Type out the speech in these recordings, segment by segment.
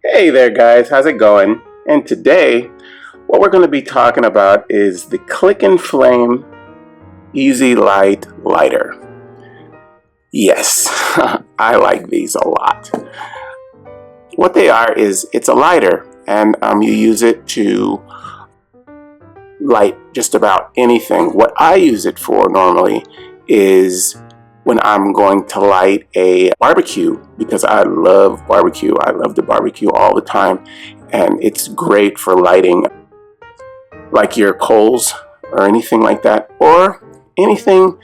Hey there guys, how's it going? And today, what we're going to be talking about is the Click-n-Flame Easy Light Lighter. Yes, I like these a lot. What they are is, it's a lighter and you use it to light just about anything. What I use it for normally is when I'm going to light a barbecue, because I love barbecue. I love to barbecue all the time, and it's great for lighting like your coals or anything like that, or anything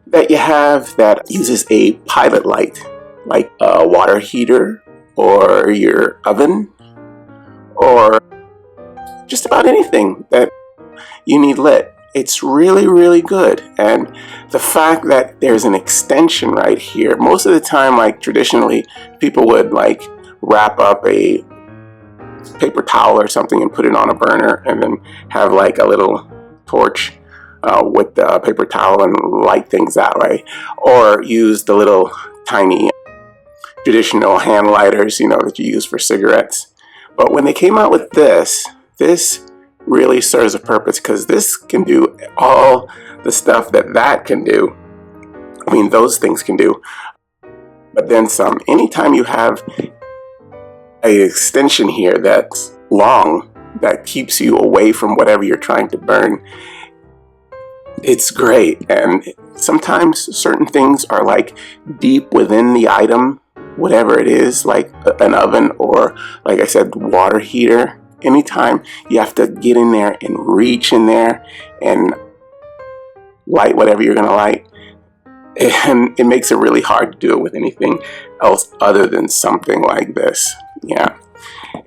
that you have that uses a pilot light, like a water heater or your oven, or just about anything that you need lit. It's really good. And the fact that there's an extension right here, most of the time, like traditionally, people would like wrap up a paper towel or something and put it on a burner and then have like a little torch with the paper towel and light things that way, or use the little tiny traditional hand lighters, you know, that you use for cigarettes. But when they came out with this really serves a purpose, because this can do all the stuff that can do. I mean, those things can do, but then some. Anytime you have an extension here that's long, that keeps you away from whatever you're trying to burn, it's great. And sometimes certain things are like deep within the item, whatever it is, like an oven or, like I said, water heater. Anytime you have to get in there and reach in there and light whatever you're going to light, and it makes it really hard to do it with anything else other than something like this. Yeah,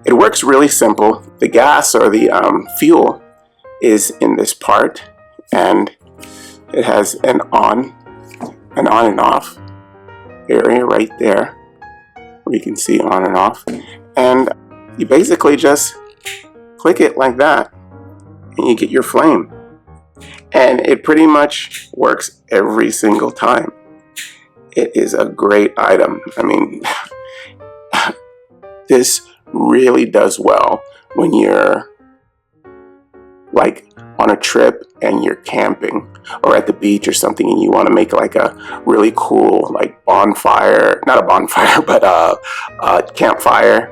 it works really simple. The gas or the fuel is in this part, and it has an on and off area right there where you can see on and off, and you basically just click it like that and you get your flame, and it pretty much works every single time. It is a great item. I mean, this really does well when you're like on a trip and you're camping or at the beach or something, and you want to make like a really cool like bonfire, not a bonfire, but a campfire,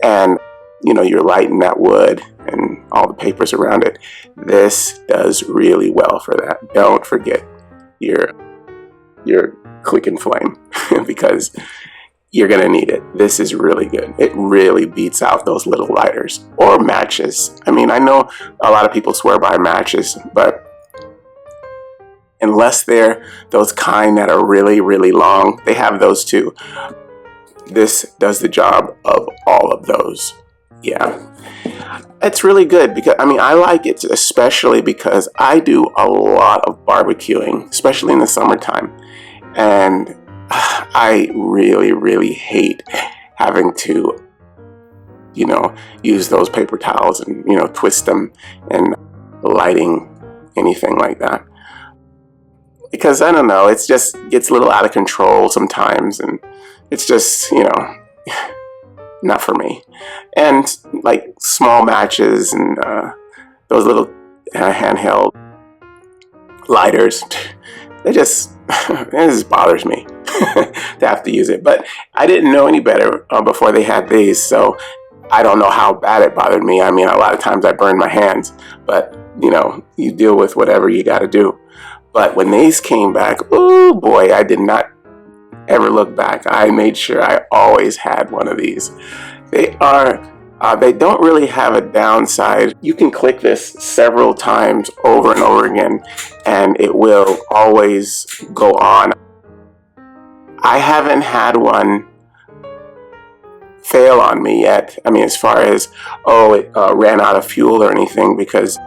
and you know, you're lighting that wood and all the papers around it. This does really well for that. Don't forget your Click-n-Flame because you're gonna need it. This is really good. It really beats out those little lighters or matches. I mean, I know a lot of people swear by matches, but unless they're those kind that are really long, they have those too. This does the job of all of those. Yeah, it's really good, because I mean, I like it especially because I do a lot of barbecuing, especially in the summertime, and I really hate having to, you know, use those paper towels and, you know, twist them and lighting anything like that, because I don't know, it just gets a little out of control sometimes, and it's just, you know, not for me. And like small matches and those little handheld lighters, it just bothers me to have to use it. But I didn't know any better before they had these, so I don't know how bad it bothered me. I mean, a lot of times I burn my hands, but you know, you deal with whatever you got to do. But when these came back, oh boy, I did not ever look back. I made sure I always had one of these. They don't really have a downside. You can click this several times over and over again, and it will always go on. I haven't had one fail on me yet. I mean, as far as, oh, it ran out of fuel or anything, because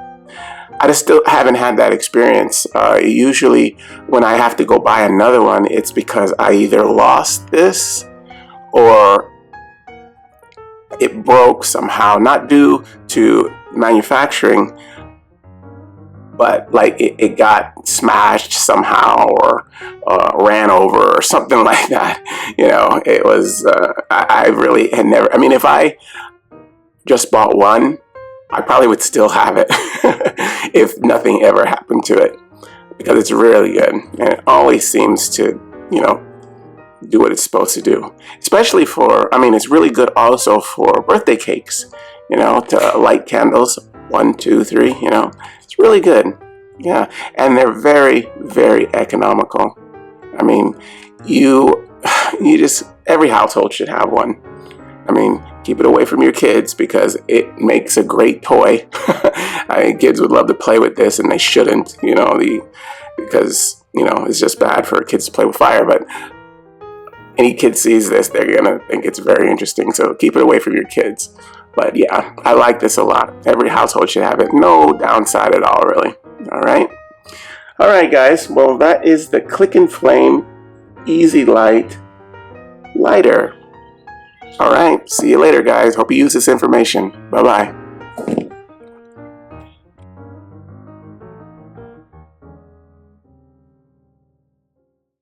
I just still haven't had that experience. Usually when I have to go buy another one, it's because I either lost this or it broke somehow, not due to manufacturing, but like it got smashed somehow or ran over or something like that. You know, it was, I really had never, I mean, if I just bought one, I probably would still have it if nothing ever happened to it, because it's really good and it always seems to, you know, do what it's supposed to do. Especially for, I mean, it's really good also for birthday cakes, you know, to light candles, 1, 2, 3, you know, it's really good. Yeah, and they're very, very economical. I mean, you just, every household should have one. I mean, keep it away from your kids because it makes a great toy. I mean, kids would love to play with this and they shouldn't, you know, because, you know, it's just bad for kids to play with fire, but any kid sees this, they're gonna think it's very interesting, so keep it away from your kids. But yeah, I like this a lot. Every household should have it. No downside at all, really. All right, guys. Well, that is the Click-n-Flame Easy Light lighter. All right. See you later, guys. Hope you use this information. Bye-bye.